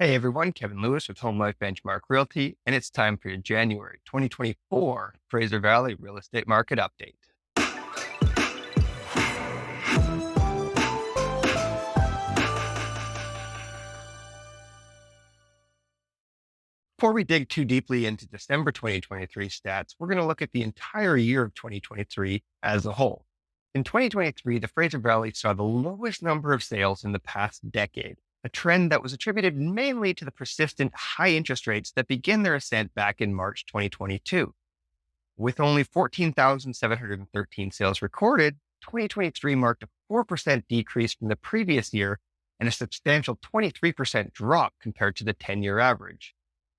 Hey everyone, Kevin Lewis with Home Life Benchmark Realty, and it's time for your January 2024 Fraser Valley Real Estate Market Update. Before we dig too deeply into December 2023 stats, we're going to look at the entire year of 2023 as a whole. In 2023, the Fraser Valley saw the lowest number of sales in the past decade, a trend that was attributed mainly to the persistent high interest rates that began their ascent back in March 2022. With only 14,713 sales recorded, 2023 marked a 4% decrease from the previous year and a substantial 23% drop compared to the 10-year average.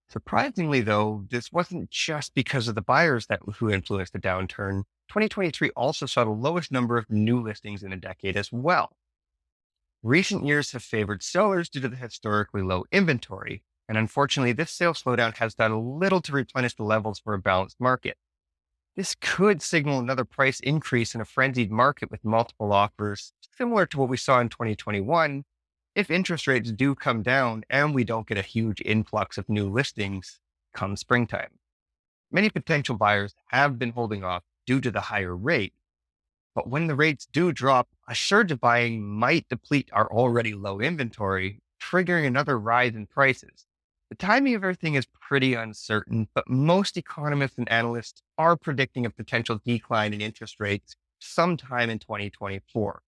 Surprisingly, though, this wasn't just because of the buyers who influenced the downturn. 2023 also saw the lowest number of new listings in a decade as well. Recent years have favored sellers due to the historically low inventory, and unfortunately, this sales slowdown has done little to replenish the levels for a balanced market. This could signal another price increase in a frenzied market with multiple offers, similar to what we saw in 2021, if interest rates do come down and we don't get a huge influx of new listings come springtime. Many potential buyers have been holding off due to the higher rate, but when the rates do drop, a surge of buying might deplete our already low inventory, triggering another rise in prices. The timing of everything is pretty uncertain, but most economists and analysts are predicting a potential decline in interest rates sometime in 2024.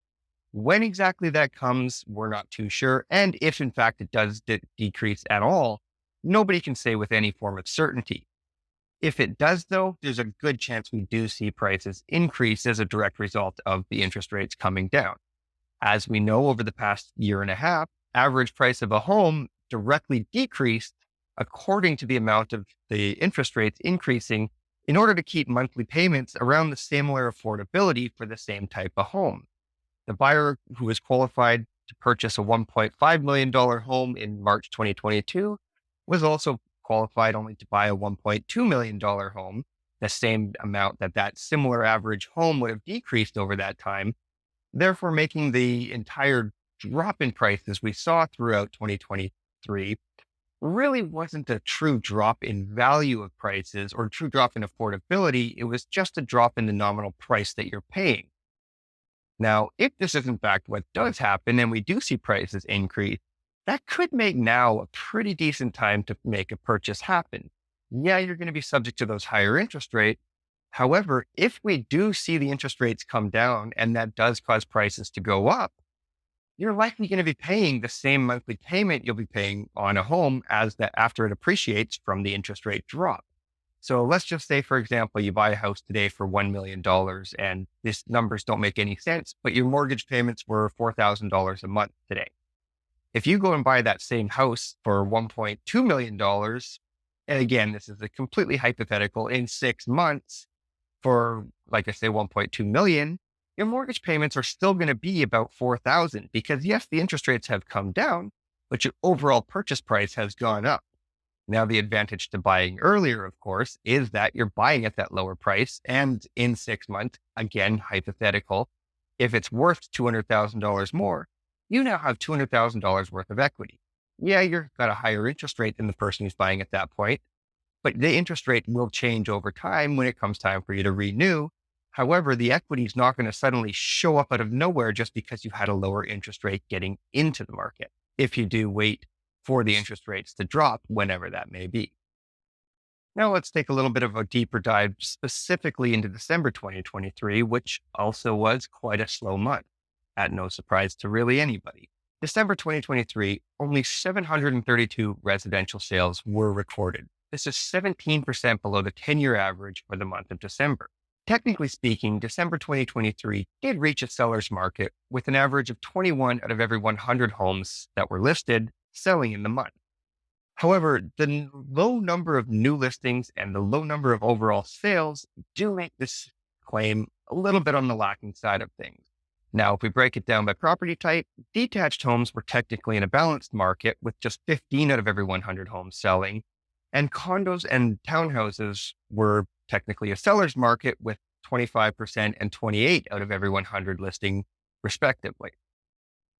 When exactly that comes, we're not too sure. And if in fact it does decrease at all, nobody can say with any form of certainty. If it does, though, there's a good chance we do see prices increase as a direct result of the interest rates coming down. As we know, over the past year and a half, average price of a home directly decreased according to the amount of the interest rates increasing in order to keep monthly payments around the similar affordability for the same type of home. The buyer who was qualified to purchase a $1.5 million home in March 2022 was also qualified only to buy a $1.2 million home, the same amount that similar average home would have decreased over that time, therefore making the entire drop in prices we saw throughout 2023 really wasn't a true drop in value of prices or true drop in affordability. It was just a drop in the nominal price that you're paying. Now, if this is in fact what does happen and we do see prices increase, that could make now a pretty decent time to make a purchase happen. Yeah, you're going to be subject to those higher interest rates. However, if we do see the interest rates come down and that does cause prices to go up, you're likely going to be paying the same monthly payment you'll be paying on a home as that after it appreciates from the interest rate drop. So let's just say, for example, you buy a house today for $1 million and these numbers don't make any sense, but your mortgage payments were $4,000 a month today. If you go and buy that same house for $1.2 million, and again, this is a completely hypothetical, in 6 months for, like I say, 1.2 million, your mortgage payments are still going to be about 4,000 because yes, the interest rates have come down, but your overall purchase price has gone up. Now, the advantage to buying earlier, of course, is that you're buying at that lower price. And in 6 months, again, hypothetical, if it's worth $200,000 more, you now have $200,000 worth of equity. Yeah, you've got a higher interest rate than the person who's buying at that point, but the interest rate will change over time when it comes time for you to renew. However, the equity is not going to suddenly show up out of nowhere just because you had a lower interest rate getting into the market, if you do wait for the interest rates to drop, whenever that may be. Now let's take a little bit of a deeper dive specifically into December 2023, which also was quite a slow month, at no surprise to really anybody. December 2023, only 732 residential sales were recorded. This is 17% below the 10-year average for the month of December. Technically speaking, December 2023 did reach a seller's market with an average of 21 out of every 100 homes that were listed selling in the month. However, the low number of new listings and the low number of overall sales do make this claim a little bit on the lacking side of things. Now, if we break it down by property type, detached homes were technically in a balanced market with just 15 out of every 100 homes selling, and condos and townhouses were technically a seller's market with 25% and 28 out of every 100 listing, respectively.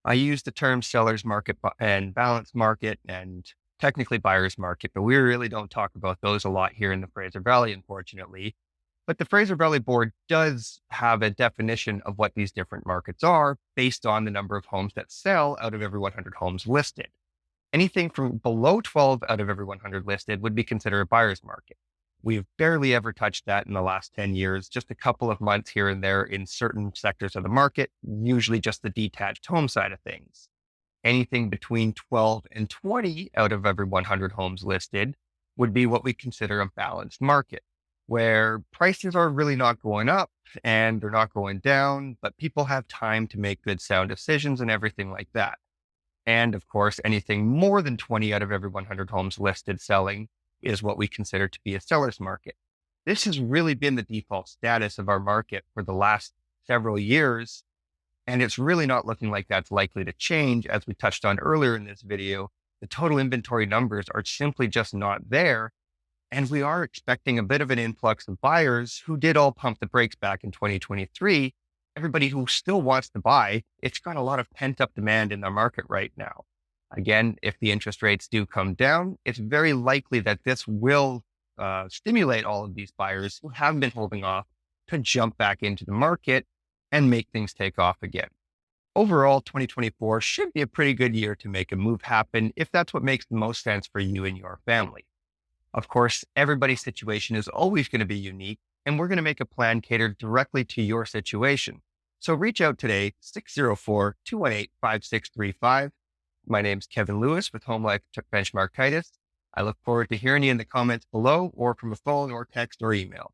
I use the term seller's market and balanced market and technically buyer's market, but we really don't talk about those a lot here in the Fraser Valley, unfortunately. But the Fraser Valley Board does have a definition of what these different markets are based on the number of homes that sell out of every 100 homes listed. Anything from below 12 out of every 100 listed would be considered a buyer's market. We've barely ever touched that in the last 10 years, just a couple of months here and there in certain sectors of the market, usually just the detached home side of things. Anything between 12 and 20 out of every 100 homes listed would be what we consider a balanced market, where prices are really not going up and they're not going down, but people have time to make good sound decisions and everything like that. And of course, anything more than 20 out of every 100 homes listed selling is what we consider to be a seller's market. This has really been the default status of our market for the last several years. And it's really not looking like that's likely to change. As we touched on earlier in this video, the total inventory numbers are simply just not there. And we are expecting a bit of an influx of buyers who did all pump the brakes back in 2023. Everybody who still wants to buy, it's got a lot of pent up demand in the market right now. Again, if the interest rates do come down, it's very likely that this will stimulate all of these buyers who have been holding off to jump back into the market and make things take off again. Overall, 2024 should be a pretty good year to make a move happen if that's what makes the most sense for you and your family. Of course, everybody's situation is always going to be unique, and we're going to make a plan catered directly to your situation. So reach out today, 604-218-5635. My name's Kevin Lewis with Home Life Benchmark Titus. I look forward to hearing you in the comments below or from a phone or text or email.